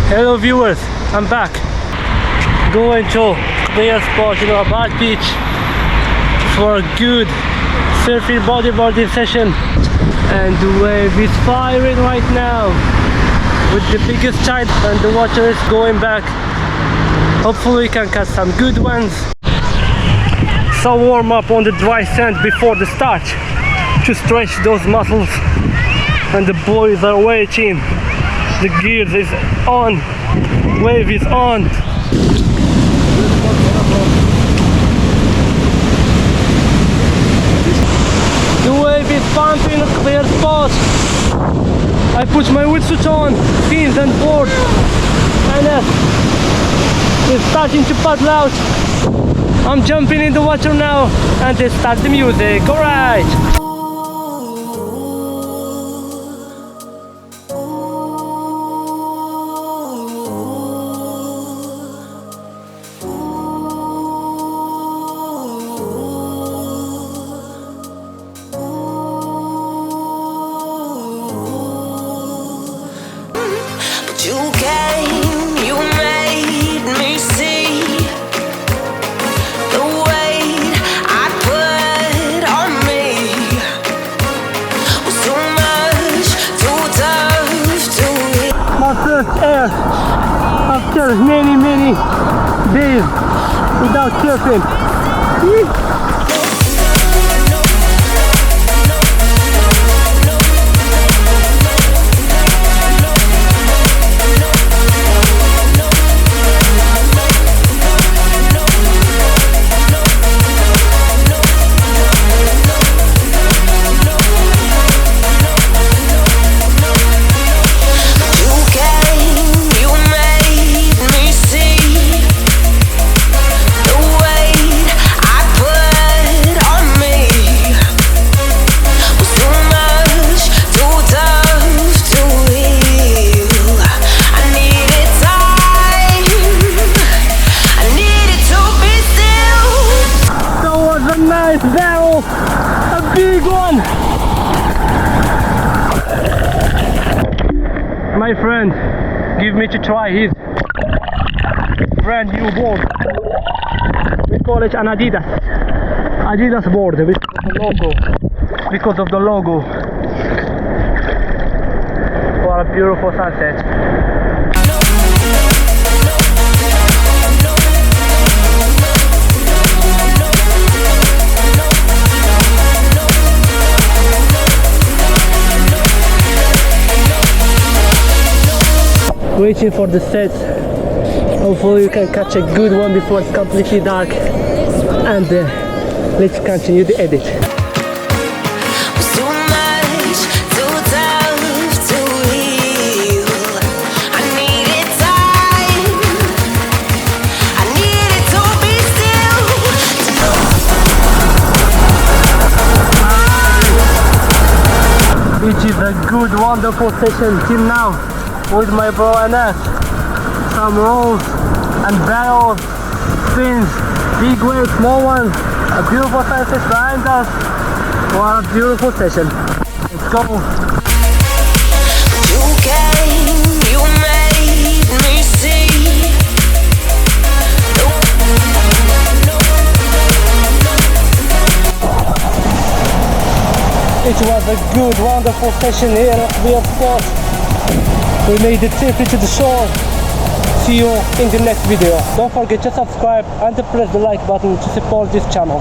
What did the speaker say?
Hello viewers, I'm back. Going to clear spot, a bad beach for a good surfing bodyboarding session. And the wave is firing right now with the biggest tide, and the water is going back. Hopefully we can catch some good ones. So warm up on the dry sand before the start to stretch those muscles, and the boys are waiting. The gears is on, wave is on. The wave is pumping a clear spot. I put my wetsuit on, fins and board, and it's starting to paddle out. I'm jumping in the water now, and they start the music. Alright. You came, you made me see the weight I put on me was too much, too tough to eat. My first air after many days without surfing. Nice barrel, a big one. My friend give me to try his brand new board. We call it an Adidas board because of the logo. What a beautiful sunset. Waiting for the set. Hopefully you can catch a good one before it's completely dark, and let's continue the edit. Which is a good, wonderful session till now with my bro and us. Some rolls and barrels, spins, big waves, small ones, a beautiful sunset behind us. What a beautiful session. Let's go. You came, you made me see. It was a good, wonderful session here at the spot. We made it safely to the shore. See you in the next video. Don't forget to subscribe and to press the like button to support this channel.